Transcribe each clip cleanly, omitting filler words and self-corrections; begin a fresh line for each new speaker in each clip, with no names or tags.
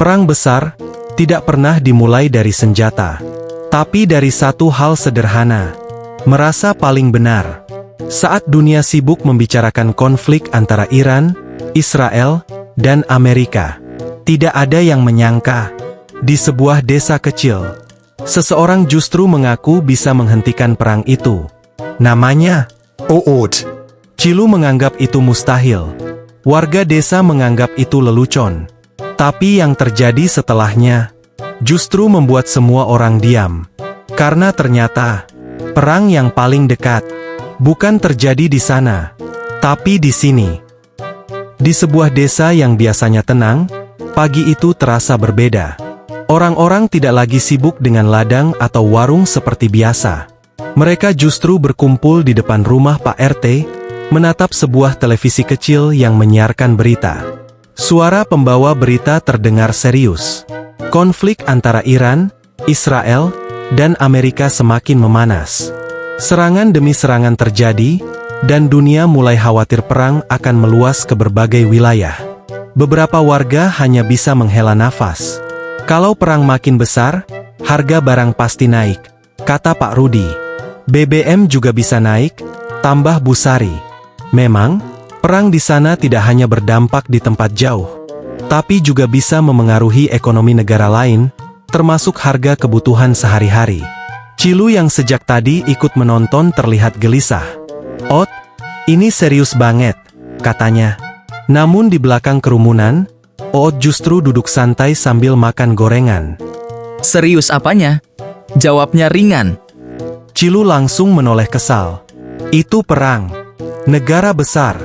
Perang besar tidak pernah dimulai dari senjata, tapi dari satu hal sederhana: merasa paling benar. Saat dunia sibuk membicarakan konflik antara Iran, Israel, dan Amerika, tidak ada yang menyangka, di sebuah desa kecil, seseorang justru mengaku bisa menghentikan perang itu. Namanya Oot. Cilu menganggap itu mustahil. Warga desa menganggap itu lelucon. Tapi yang terjadi setelahnya justru membuat semua orang diam. Karena ternyata perang yang paling dekat bukan terjadi di sana, tapi di sini. Di sebuah desa yang biasanya tenang, pagi itu terasa berbeda. Orang-orang tidak lagi sibuk dengan ladang atau warung seperti biasa. Mereka justru berkumpul di depan rumah Pak RT, menatap sebuah televisi kecil yang menyiarkan berita. Suara pembawa berita terdengar serius. Konflik antara Iran, Israel, dan Amerika semakin memanas. Serangan demi serangan terjadi, dan dunia mulai khawatir perang akan meluas ke berbagai wilayah. Beberapa warga hanya bisa menghela nafas. Kalau perang makin besar, harga barang pasti naik, kata Pak Rudi. BBM juga bisa naik, tambah Bu Sari. Memang, perang di sana tidak hanya berdampak di tempat jauh, tapi juga bisa memengaruhi ekonomi negara lain, termasuk harga kebutuhan sehari-hari. Cilu yang sejak tadi ikut menonton terlihat gelisah. "Ot, ini serius banget," katanya. Namun di belakang kerumunan, Oot justru duduk santai sambil makan gorengan.
Serius apanya? Jawabnya ringan.
Cilu langsung menoleh kesal. Itu perang. Negara besar.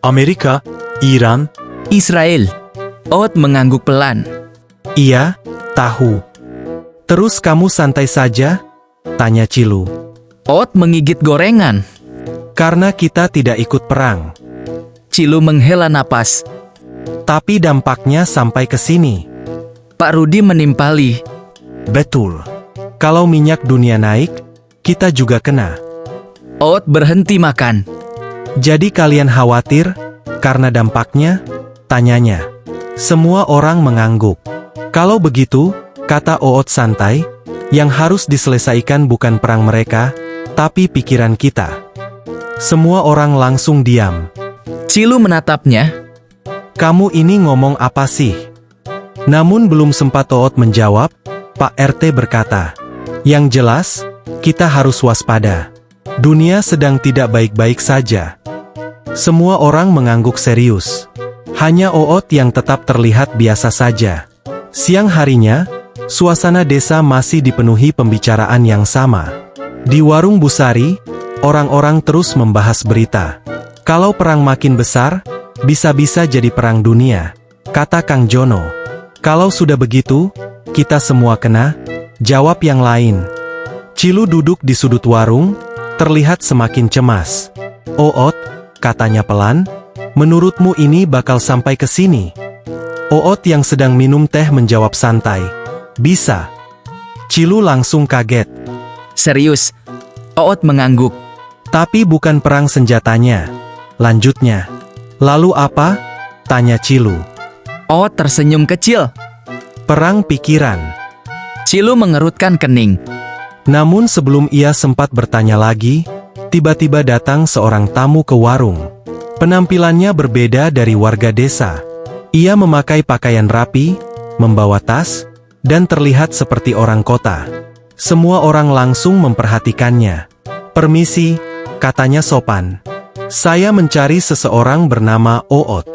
Amerika, Iran,
Israel. Oot mengangguk pelan.
Iya, tahu. Terus kamu santai saja? Tanya Cilu.
Oot menggigit gorengan.
Karena kita tidak ikut perang.
Cilu menghela napas.
Tapi dampaknya sampai ke sini.
Pak Rudi menimpali.
Betul. Kalau minyak dunia naik, kita juga kena.
Oot berhenti makan.
Jadi kalian khawatir karena dampaknya? Tanyanya. Semua orang mengangguk. Kalau begitu, kata Oot santai, yang harus diselesaikan bukan perang mereka, tapi pikiran kita. Semua orang langsung diam.
Cilu menatapnya.
Kamu ini ngomong apa sih? Namun belum sempat Oot menjawab, Pak RT berkata, yang jelas, kita harus waspada. Dunia sedang tidak baik-baik saja. Semua orang mengangguk serius. Hanya Oot yang tetap terlihat biasa saja. Siang harinya, suasana desa masih dipenuhi pembicaraan yang sama. Di warung Bu Sari, orang-orang terus membahas berita. Kalau perang makin besar, bisa-bisa jadi perang dunia, kata Kang Jono. Kalau sudah begitu, kita semua kena, jawab yang lain. Cilu duduk di sudut warung, terlihat semakin cemas. Oot, katanya pelan, menurutmu ini bakal sampai ke sini? Oot yang sedang minum teh menjawab santai, bisa. Cilu langsung kaget.
Serius? Oot mengangguk.
Tapi bukan perang senjatanya. Lanjutnya. Lalu apa? Tanya Cilu.
Oot tersenyum kecil.
Perang pikiran.
Cilu mengerutkan kening.
Namun sebelum ia sempat bertanya lagi, tiba-tiba datang seorang tamu ke warung. Penampilannya berbeda dari warga desa. Ia memakai pakaian rapi, membawa tas, dan terlihat seperti orang kota. Semua orang langsung memperhatikannya. Permisi, katanya sopan. Saya mencari seseorang bernama Oot.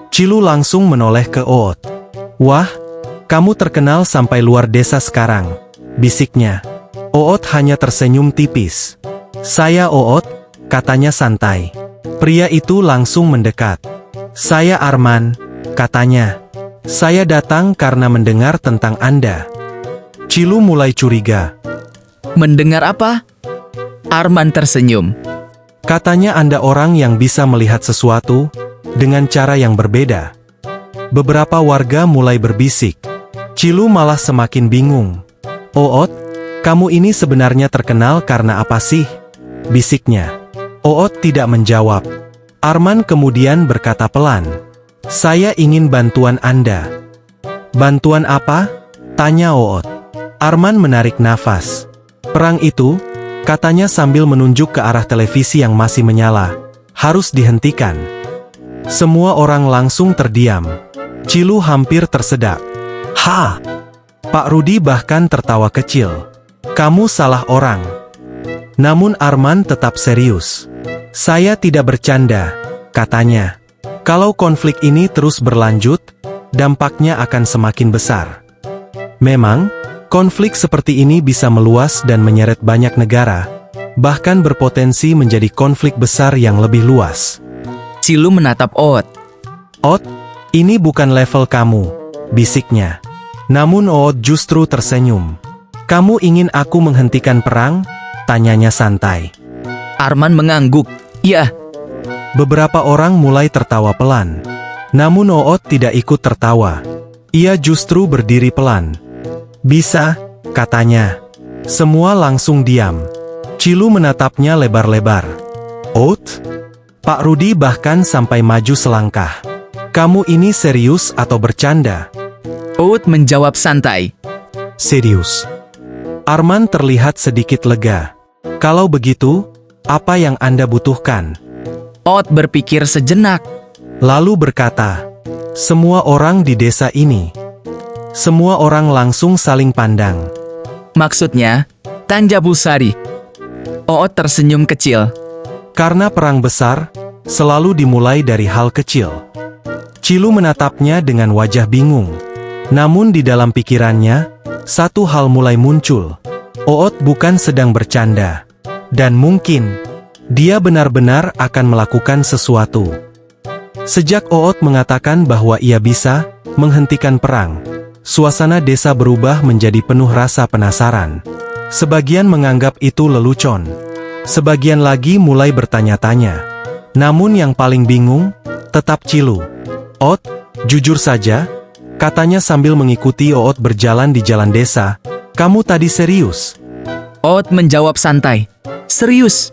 Cilu langsung menoleh ke Oot. Wah, kamu terkenal sampai luar desa sekarang, bisiknya. Oot hanya tersenyum tipis. Saya Oot, katanya santai. Pria itu langsung mendekat. Saya Arman, katanya. Saya datang karena mendengar tentang Anda. Cilu mulai curiga.
Mendengar apa? Arman tersenyum.
Katanya Anda orang yang bisa melihat sesuatu dengan cara yang berbeda. Beberapa warga mulai berbisik. Cilu malah semakin bingung. Oot, kamu ini sebenarnya terkenal karena apa sih? Bisiknya. Oot tidak menjawab. Arman kemudian berkata pelan. Saya ingin bantuan Anda. Bantuan apa? Tanya Oot. Arman menarik nafas. Perang itu, katanya sambil menunjuk ke arah televisi yang masih menyala, harus dihentikan. Semua orang langsung terdiam. Cilu hampir tersedak. Ha! Pak Rudi bahkan tertawa kecil. Kamu salah orang. Namun Arman tetap serius. Saya tidak bercanda, katanya. Kalau konflik ini terus berlanjut, dampaknya akan semakin besar. Memang, konflik seperti ini bisa meluas dan menyeret banyak negara, bahkan berpotensi menjadi konflik besar yang lebih luas.
Cilu menatap Oot.
Oot, ini bukan level kamu, bisiknya. Namun Oot justru tersenyum. Kamu ingin aku menghentikan perang? Tanyanya santai.
Arman mengangguk. Ya.
Beberapa orang mulai tertawa pelan. Namun Oot tidak ikut tertawa. Ia justru berdiri pelan. Bisa, katanya. Semua langsung diam. Cilu menatapnya lebar-lebar. Oot? Pak Rudi bahkan sampai maju selangkah. Kamu ini serius atau bercanda?
Oot menjawab santai.
Serius. Arman terlihat sedikit lega. Kalau begitu, apa yang Anda butuhkan?
Oot berpikir sejenak.
Lalu berkata, semua orang di desa ini. Semua orang langsung saling pandang.
Maksudnya, Tanja Busari. Oot tersenyum kecil.
Karena perang besar, selalu dimulai dari hal kecil. Cilu menatapnya dengan wajah bingung. Namun di dalam pikirannya, satu hal mulai muncul. Oot bukan sedang bercanda. Dan mungkin, dia benar-benar akan melakukan sesuatu. Sejak Oot mengatakan bahwa ia bisa menghentikan perang, suasana desa berubah menjadi penuh rasa penasaran. Sebagian menganggap itu lelucon. Sebagian lagi mulai bertanya-tanya. Namun yang paling bingung, tetap Cilu. Oot, jujur saja, katanya sambil mengikuti Oot berjalan di jalan desa, kamu tadi serius?
Oot menjawab santai. Serius.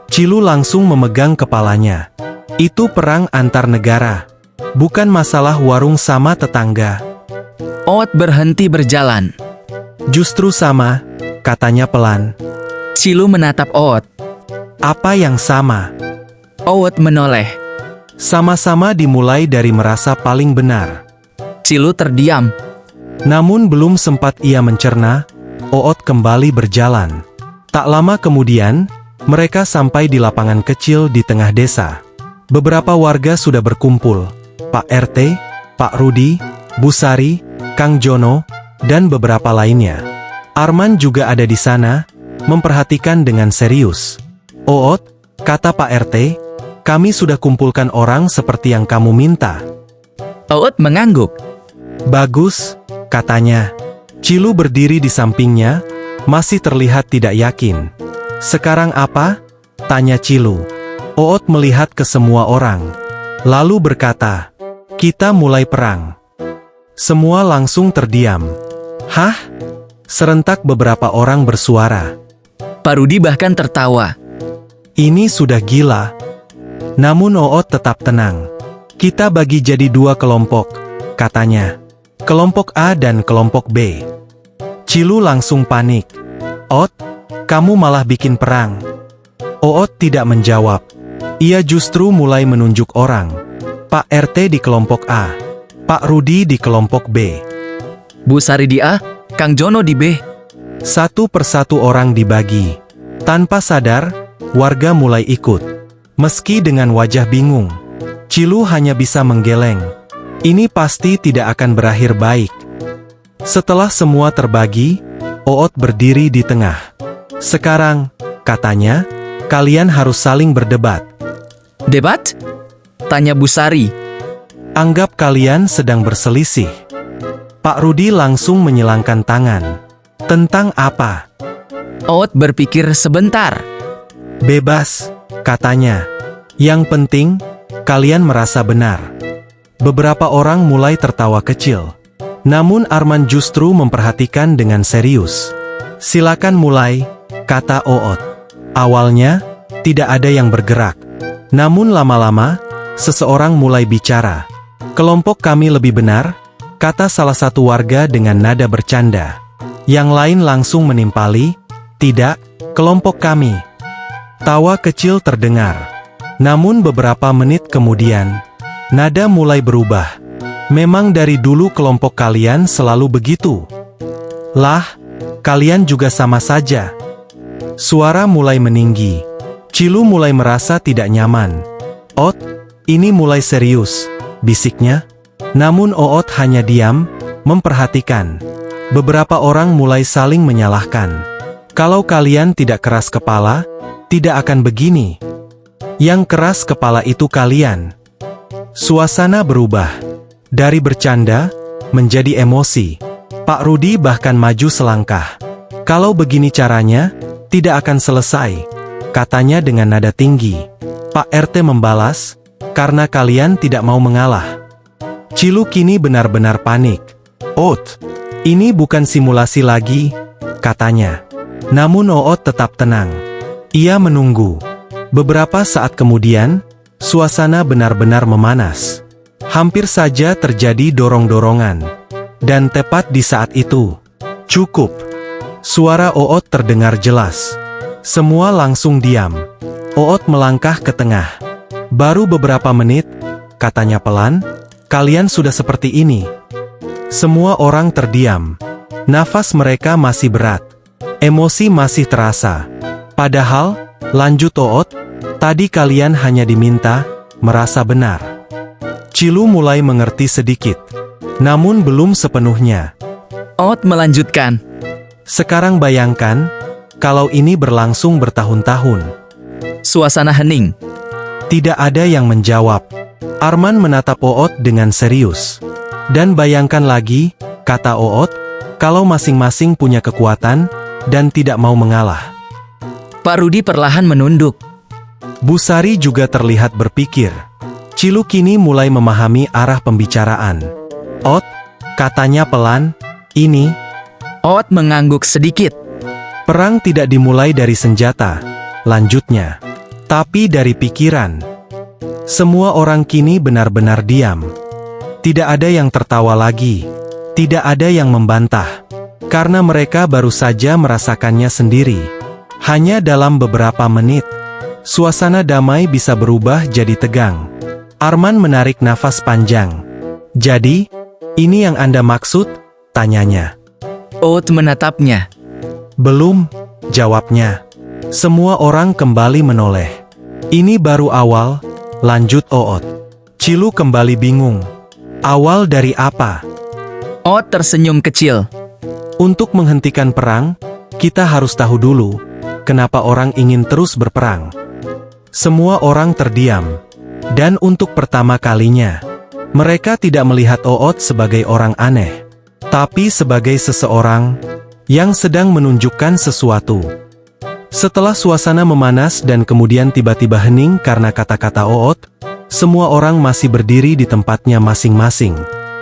Cilu langsung memegang kepalanya. Itu perang antar negara. Bukan masalah warung sama tetangga.
Oot berhenti berjalan.
Justru sama, katanya pelan.
Cilu menatap Oot.
Apa yang sama?
Oot menoleh.
Sama-sama dimulai dari merasa paling benar.
Cilu terdiam.
Namun belum sempat ia mencerna, Oot kembali berjalan. Tak lama kemudian, mereka sampai di lapangan kecil di tengah desa. Beberapa warga sudah berkumpul. Pak RT, Pak Rudi, Busari, Kang Jono, dan beberapa lainnya. Arman juga ada di sana, memperhatikan dengan serius. Oot, kata Pak RT, kami sudah kumpulkan orang seperti yang kamu minta.
Oot mengangguk.
Bagus, katanya. Cilu berdiri di sampingnya, masih terlihat tidak yakin. Sekarang apa? Tanya Cilu. Oot melihat ke semua orang. Lalu berkata, kita mulai perang. Semua langsung terdiam. Hah? Serentak beberapa orang bersuara.
Pak Rudi bahkan tertawa.
Ini sudah gila. Namun Oot tetap tenang. Kita bagi jadi dua kelompok, katanya. Kelompok A dan kelompok B. Cilu langsung panik. Oot, kamu malah bikin perang. Oot tidak menjawab. Ia justru mulai menunjuk orang. Pak RT di kelompok A. Pak Rudi di kelompok B.
Busari di A, Kang Jono di B.
Satu persatu orang dibagi. Tanpa sadar, warga mulai ikut. Meski dengan wajah bingung, Cilu hanya bisa menggeleng. Ini pasti tidak akan berakhir baik. Setelah semua terbagi, Oot berdiri di tengah. Sekarang, katanya, kalian harus saling berdebat.
Debat? Tanya Busari.
Anggap kalian sedang berselisih. Pak Rudi langsung menyilangkan tangan. Tentang apa?
Oot berpikir sebentar.
Bebas, katanya. Yang penting, kalian merasa benar. Beberapa orang mulai tertawa kecil. Namun Arman justru memperhatikan dengan serius. Silakan mulai, kata Oot. Awalnya, tidak ada yang bergerak. Namun lama-lama, seseorang mulai bicara. Kelompok kami lebih benar, kata salah satu warga dengan nada bercanda. Yang lain langsung menimpali, tidak, kelompok kami. Tawa kecil terdengar. Namun beberapa menit kemudian, nada mulai berubah. Memang dari dulu kelompok kalian selalu begitu. Lah, kalian juga sama saja. Suara mulai meninggi. Cilu mulai merasa tidak nyaman. Ot, ini mulai serius, bisiknya. Namun Oot hanya diam, memperhatikan. Beberapa orang mulai saling menyalahkan. Kalau kalian tidak keras kepala, tidak akan begini. Yang keras kepala itu kalian. Suasana berubah. Dari bercanda, menjadi emosi. Pak Rudi bahkan maju selangkah. Kalau begini caranya, tidak akan selesai, katanya dengan nada tinggi. Pak RT membalas, karena kalian tidak mau mengalah. Cilu kini benar-benar panik. Oot, ini bukan simulasi lagi, katanya. Namun Oot tetap tenang. Ia menunggu. Beberapa saat kemudian, suasana benar-benar memanas. Hampir saja terjadi dorong-dorongan. Dan tepat di saat itu, cukup. Suara Oot terdengar jelas. Semua langsung diam. Oot melangkah ke tengah. Baru beberapa menit, katanya pelan, kalian sudah seperti ini. Semua orang terdiam. Nafas mereka masih berat. Emosi masih terasa. Padahal, lanjut Oot, tadi kalian hanya diminta, merasa benar. Cilu mulai mengerti sedikit. Namun belum sepenuhnya.
Oot melanjutkan.
Sekarang bayangkan, kalau ini berlangsung bertahun-tahun.
Suasana hening.
Tidak ada yang menjawab. Arman menatap Oot dengan serius. Dan bayangkan lagi, kata Oot, kalau masing-masing punya kekuatan, dan tidak mau mengalah.
Pak Rudi perlahan menunduk.
Bu Sari juga terlihat berpikir. Cilu kini mulai memahami arah pembicaraan. Oot, katanya pelan, ini.
Oot mengangguk sedikit.
Perang tidak dimulai dari senjata, lanjutnya. Tapi dari pikiran. Semua orang kini benar-benar diam. Tidak ada yang tertawa lagi. Tidak ada yang membantah. Karena mereka baru saja merasakannya sendiri. Hanya dalam beberapa menit, suasana damai bisa berubah jadi tegang. Arman menarik nafas panjang. Jadi, ini yang Anda maksud? Tanyanya.
Oot menatapnya.
Belum, jawabnya. Semua orang kembali menoleh. Ini baru awal, lanjut Oot. Cilu kembali bingung. Awal dari apa?
Oot tersenyum kecil.
Untuk menghentikan perang, kita harus tahu dulu, kenapa orang ingin terus berperang. Semua orang terdiam. Dan untuk pertama kalinya, mereka tidak melihat Oot sebagai orang aneh, tapi sebagai seseorang yang sedang menunjukkan sesuatu. Setelah suasana memanas dan kemudian tiba-tiba hening karena kata-kata Oot, semua orang masih berdiri di tempatnya masing-masing.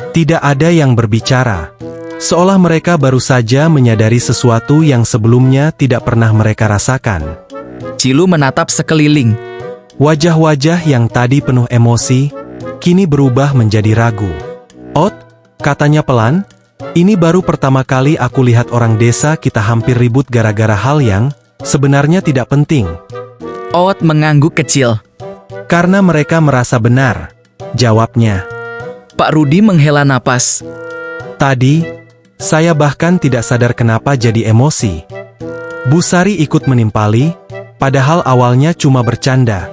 Tidak ada yang berbicara. Seolah mereka baru saja menyadari sesuatu yang sebelumnya tidak pernah mereka rasakan.
Cilu menatap sekeliling.
Wajah-wajah yang tadi penuh emosi, kini berubah menjadi ragu. Oot, katanya pelan, ini baru pertama kali aku lihat orang desa kita hampir ribut gara-gara hal yang sebenarnya tidak penting.
Oot mengangguk kecil.
Karena mereka merasa benar, jawabnya.
Pak Rudi menghela napas.
Tadi, saya bahkan tidak sadar kenapa jadi emosi. Bu Sari ikut menimpali, padahal awalnya cuma bercanda.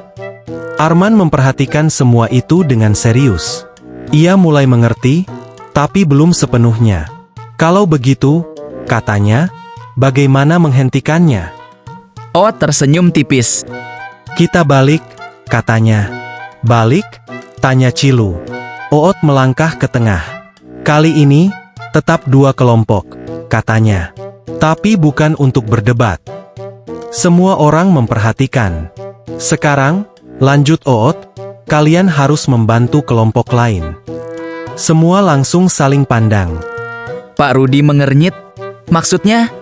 Arman memperhatikan semua itu dengan serius. Ia mulai mengerti, tapi belum sepenuhnya. Kalau begitu, katanya, bagaimana menghentikannya?
Oot tersenyum tipis.
Kita balik, katanya. Balik? Tanya Cilu. Oot melangkah ke tengah. Kali ini, tetap dua kelompok, katanya. Tapi bukan untuk berdebat. Semua orang memperhatikan. Sekarang, lanjut Oot, kalian harus membantu kelompok lain. Semua langsung saling pandang.
Pak Rudi mengernyit. Maksudnya?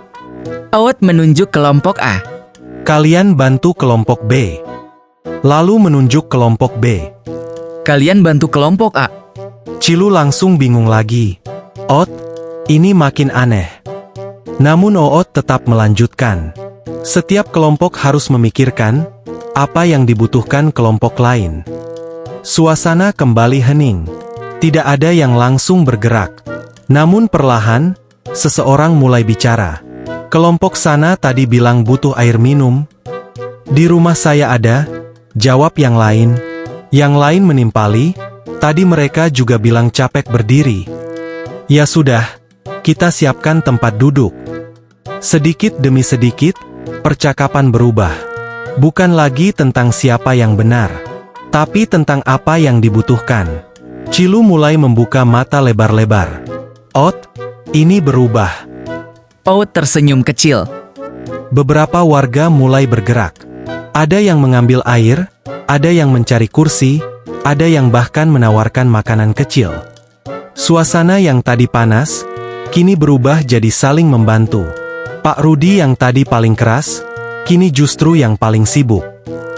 Oot menunjuk kelompok A.
Kalian bantu kelompok B. Lalu menunjuk kelompok B.
Kalian bantu kelompok A.
Cilu langsung bingung lagi. Oot, ini makin aneh. Namun Oot tetap melanjutkan. Setiap kelompok harus memikirkan apa yang dibutuhkan kelompok lain. Suasana kembali hening. Tidak ada yang langsung bergerak. Namun perlahan, seseorang mulai bicara. Kelompok sana tadi bilang butuh air minum. Di rumah saya ada, jawab yang lain. Yang lain menimpali, tadi mereka juga bilang capek berdiri. Ya sudah, kita siapkan tempat duduk. Sedikit demi sedikit, percakapan berubah. Bukan lagi tentang siapa yang benar, tapi tentang apa yang dibutuhkan. Cilu mulai membuka mata lebar-lebar. Oot, ini berubah.
Oot tersenyum kecil.
Beberapa warga mulai bergerak. Ada yang mengambil air, ada yang mencari kursi, ada yang bahkan menawarkan makanan kecil. Suasana yang tadi panas, kini berubah jadi saling membantu. Pak Rudi yang tadi paling keras, kini justru yang paling sibuk.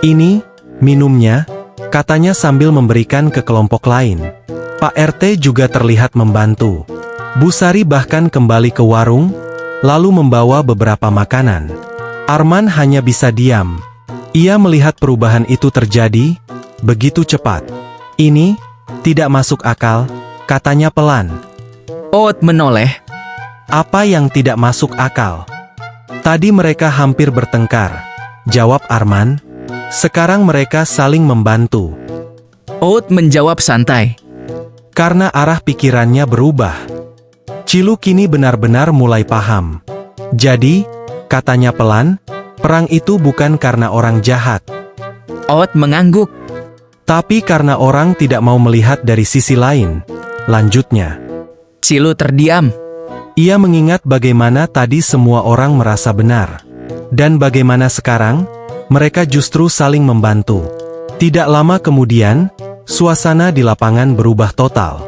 Ini, minumnya, katanya sambil memberikan ke kelompok lain. Pak RT juga terlihat membantu. Bu Sari bahkan kembali ke warung, lalu membawa beberapa makanan. Arman hanya bisa diam. Ia melihat perubahan itu terjadi begitu cepat. Ini tidak masuk akal, katanya pelan.
Oot menoleh.
Apa yang tidak masuk akal? Tadi mereka hampir bertengkar, jawab Arman. Sekarang mereka saling membantu.
Oot menjawab santai.
Karena arah pikirannya berubah. Cilu kini benar-benar mulai paham. Jadi, katanya pelan, perang itu bukan karena orang jahat,
Oot mengangguk.
tapi karena orang tidak mau melihat dari sisi lain. Lanjutnya,
Cilu terdiam.
ia mengingat bagaimana tadi semua orang merasa benar. Dan bagaimana sekarang, mereka justru saling membantu. Tidak lama kemudian, suasana di lapangan berubah total.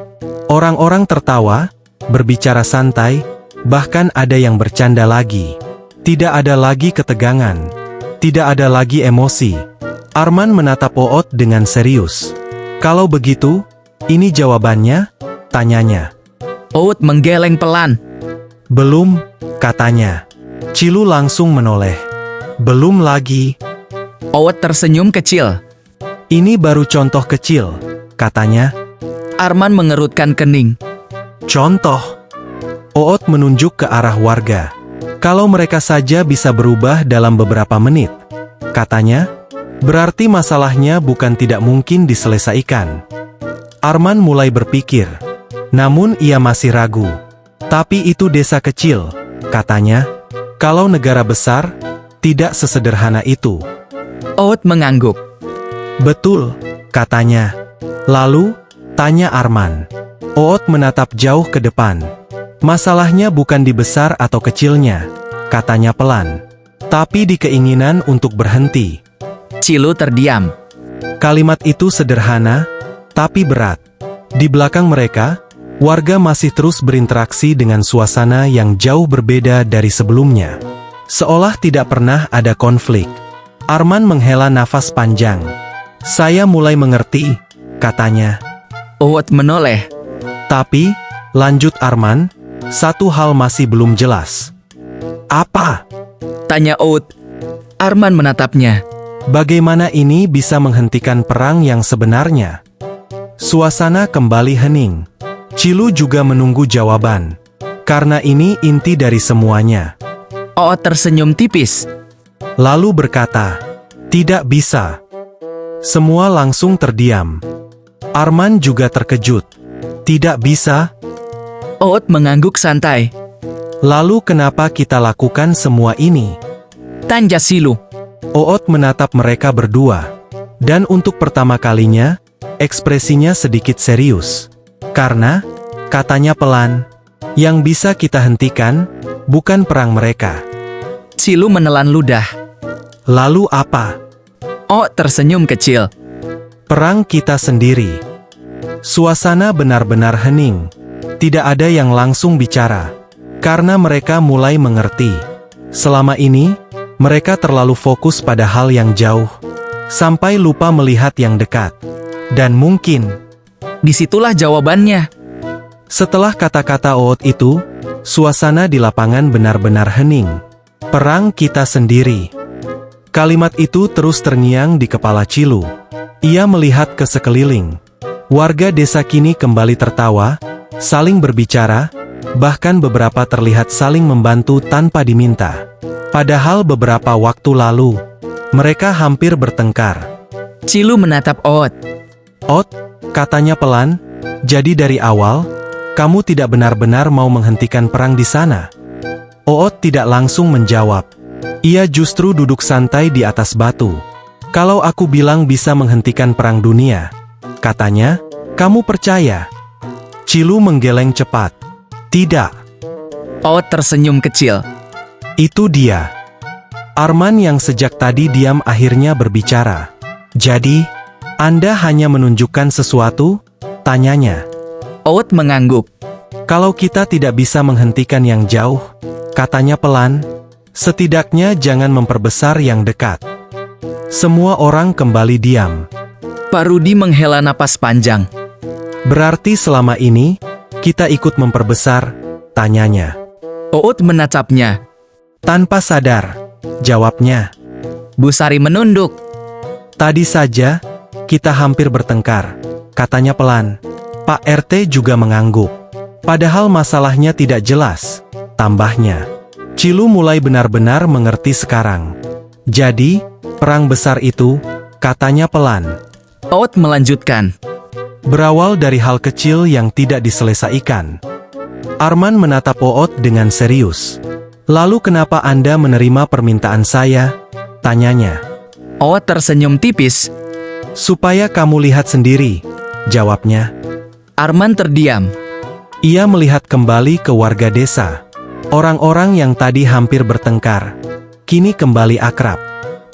Orang-orang tertawa, berbicara santai, bahkan ada yang bercanda lagi. Tidak ada lagi ketegangan. Tidak ada lagi emosi. Arman menatap Oot dengan serius. Kalau begitu, ini jawabannya? Tanyanya.
Oot menggeleng pelan.
Belum, katanya. Cilu langsung menoleh. Belum lagi.
Oot tersenyum kecil.
Ini baru contoh kecil, katanya.
Arman mengerutkan kening.
Contoh. Oot menunjuk ke arah warga. Kalau mereka saja bisa berubah dalam beberapa menit, katanya, berarti masalahnya bukan tidak mungkin diselesaikan. Arman mulai berpikir. Namun ia masih ragu. Tapi itu desa kecil, katanya. Kalau negara besar, tidak sesederhana itu.
Oot mengangguk.
Betul, katanya. Lalu, tanya Arman. Oot menatap jauh ke depan. Masalahnya bukan di besar atau kecilnya, katanya pelan. Tapi di keinginan untuk berhenti.
Cilu terdiam.
Kalimat itu sederhana, tapi berat. Di belakang mereka, warga masih terus berinteraksi dengan suasana yang jauh berbeda dari sebelumnya. Seolah tidak pernah ada konflik. Arman menghela nafas panjang. Saya mulai mengerti, katanya.
Oot menoleh.
Tapi, lanjut Arman, satu hal masih belum jelas. Apa?
Tanya Oot. Arman menatapnya.
Bagaimana ini bisa menghentikan perang yang sebenarnya? Suasana kembali hening. Cilu juga menunggu jawaban. Karena ini inti dari semuanya.
Oot tersenyum tipis.
Lalu berkata, tidak bisa. Semua langsung terdiam. Arman juga terkejut. Tidak bisa?
Oot mengangguk santai.
Lalu kenapa kita lakukan semua ini?
Tanya Cilu.
Oot menatap mereka berdua. Dan untuk pertama kalinya, ekspresinya sedikit serius. Karena, katanya pelan, yang bisa kita hentikan, bukan perang mereka.
Cilu menelan ludah.
Lalu apa?
Oot tersenyum kecil.
Perang kita sendiri. Suasana benar-benar hening. Tidak ada yang langsung bicara. Karena mereka mulai mengerti. Selama ini, mereka terlalu fokus pada hal yang jauh. Sampai lupa melihat yang dekat. Dan mungkin,
Disitulah jawabannya.
Setelah kata-kata Oot itu, suasana di lapangan benar-benar hening. Perang kita sendiri. Kalimat itu terus terngiang di kepala Cilu. Ia melihat ke sekeliling. Warga desa kini kembali tertawa, saling berbicara, bahkan beberapa terlihat saling membantu tanpa diminta. Padahal beberapa waktu lalu, mereka hampir bertengkar.
Cilu menatap Oot.
Oot, katanya pelan, jadi dari awal, kamu tidak benar-benar mau menghentikan perang di sana? Oot tidak langsung menjawab. Ia justru duduk santai di atas batu. Kalau aku bilang bisa menghentikan perang dunia, katanya, kamu percaya? Cilu menggeleng cepat. Tidak.
Oot tersenyum kecil.
Itu dia. Arman yang sejak tadi diam akhirnya berbicara. Jadi, Anda hanya menunjukkan sesuatu? Tanyanya.
Oot mengangguk.
Kalau kita tidak bisa menghentikan yang jauh, katanya pelan, setidaknya jangan memperbesar yang dekat. Semua orang kembali diam.
Pak Rudi menghela napas panjang.
Berarti selama ini, kita ikut memperbesar? Tanyanya.
Oot menatapnya.
Tanpa sadar, jawabnya.
Bu Sari menunduk.
Tadi saja, kita hampir bertengkar, katanya pelan. Pak RT juga mengangguk. Padahal masalahnya tidak jelas, tambahnya. Cilu mulai benar-benar mengerti sekarang. Jadi, perang besar itu, katanya pelan.
Oot melanjutkan.
Berawal dari hal kecil yang tidak diselesaikan. Arman menatap Oot dengan serius. Lalu kenapa Anda menerima permintaan saya? Tanyanya.
Oot tersenyum tipis.
Supaya kamu lihat sendiri, jawabnya.
Arman terdiam.
Ia melihat kembali ke warga desa. Orang-orang yang tadi hampir bertengkar, kini kembali akrab.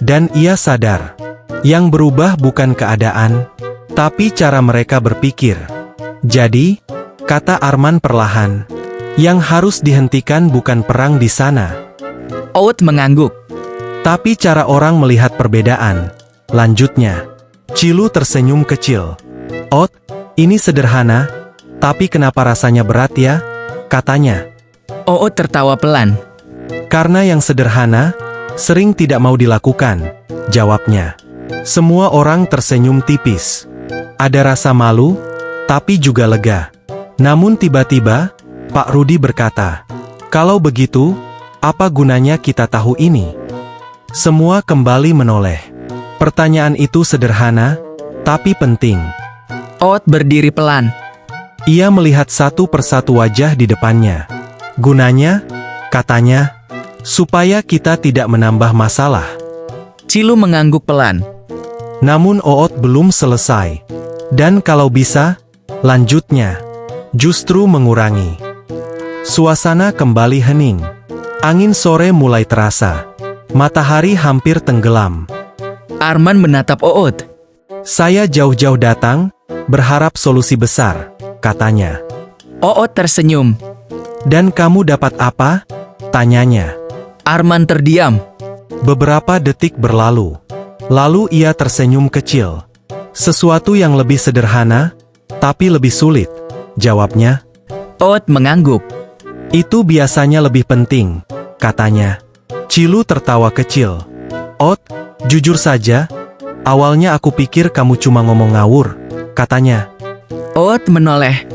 Dan ia sadar, yang berubah bukan keadaan, tapi cara mereka berpikir. Jadi, kata Arman perlahan, yang harus dihentikan bukan perang di sana.
Oot mengangguk.
Tapi cara orang melihat perbedaan. Lanjutnya, Cilu tersenyum kecil. Oot, ini sederhana, tapi kenapa rasanya berat ya? Katanya.
Oot tertawa pelan.
Karena yang sederhana, sering tidak mau dilakukan, jawabnya. Semua orang tersenyum tipis. Ada rasa malu, tapi juga lega. Namun tiba-tiba, Pak Rudi berkata, kalau begitu, apa gunanya kita tahu ini? Semua kembali menoleh. Pertanyaan itu sederhana, tapi penting.
Oot berdiri pelan.
Ia melihat satu persatu wajah di depannya. Gunanya, katanya, supaya kita tidak menambah masalah.
Cilu mengangguk pelan.
Namun Oot belum selesai. Dan kalau bisa, lanjutnya, justru mengurangi. Suasana kembali hening. Angin sore mulai terasa. Matahari hampir tenggelam.
Arman menatap Oot.
Saya jauh-jauh datang, berharap solusi besar, katanya.
Oot tersenyum.
Dan kamu dapat apa? Tanyanya.
Arman terdiam.
Beberapa detik berlalu. Lalu ia tersenyum kecil. Sesuatu yang lebih sederhana, tapi lebih sulit, jawabnya.
Oot mengangguk.
Itu biasanya lebih penting, katanya. Cilu tertawa kecil. Oot, jujur saja, awalnya aku pikir kamu cuma ngomong ngawur, katanya.
Oot menoleh.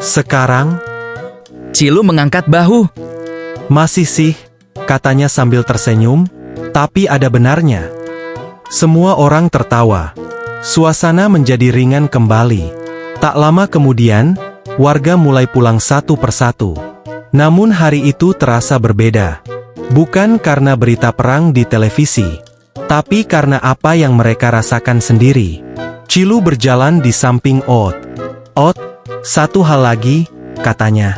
Sekarang,
Cilu mengangkat bahu.
masih sih, katanya sambil tersenyum, tapi ada benarnya. Semua orang tertawa. Suasana menjadi ringan kembali. Tak lama kemudian, warga mulai pulang satu persatu. Namun hari itu terasa berbeda. Bukan karena berita perang di televisi, tapi karena apa yang mereka rasakan sendiri. Cilu berjalan di samping Oot. Oot, satu hal lagi, katanya.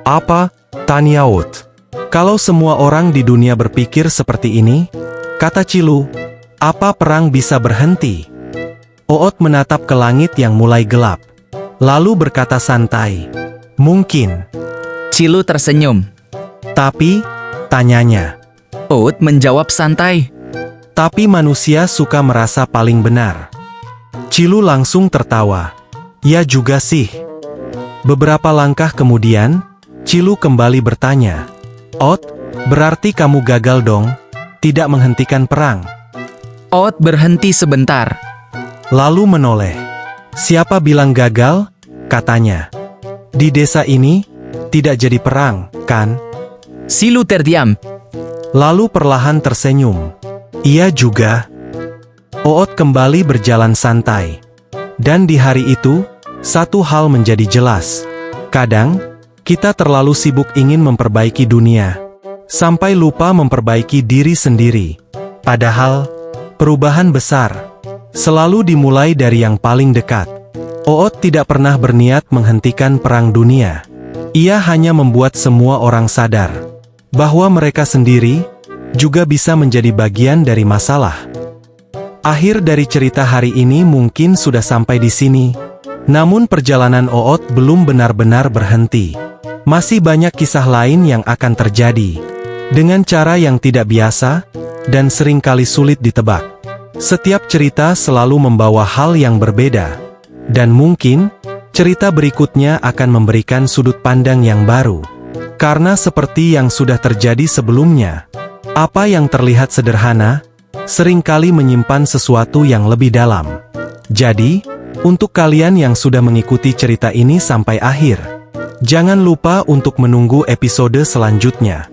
Apa? Tanya Oot. Kalau semua orang di dunia berpikir seperti ini, kata Cilu, apa perang bisa berhenti? Oot menatap ke langit yang mulai gelap. Lalu berkata santai, mungkin.
Cilu tersenyum.
Tapi, tanyanya.
Oot menjawab santai.
Tapi manusia suka merasa paling benar. Cilu langsung tertawa. Ya juga sih. Beberapa langkah kemudian, Cilu kembali bertanya, Ot, berarti kamu gagal dong, tidak menghentikan perang.
Oot berhenti sebentar.
Lalu menoleh. Siapa bilang gagal? Katanya. Di desa ini, tidak jadi perang, kan?
Silu terdiam.
Lalu perlahan tersenyum. Iya juga. Oot kembali berjalan santai. Dan di hari itu, satu hal menjadi jelas. Kadang, kita terlalu sibuk ingin memperbaiki dunia, sampai lupa memperbaiki diri sendiri. Padahal, perubahan besar selalu dimulai dari yang paling dekat. Oot tidak pernah berniat menghentikan perang dunia. Ia hanya membuat semua orang sadar bahwa mereka sendiri juga bisa menjadi bagian dari masalah. Akhir dari cerita hari ini mungkin sudah sampai di sini. Namun perjalanan Oot belum benar-benar berhenti. Masih banyak kisah lain yang akan terjadi dengan cara yang tidak biasa dan seringkali sulit ditebak. Setiap cerita selalu membawa hal yang berbeda, dan mungkin cerita berikutnya akan memberikan sudut pandang yang baru. Karena seperti yang sudah terjadi sebelumnya, apa yang terlihat sederhana seringkali menyimpan sesuatu yang lebih dalam. Jadi, untuk kalian yang sudah mengikuti cerita ini sampai akhir, jangan lupa untuk menunggu episode selanjutnya.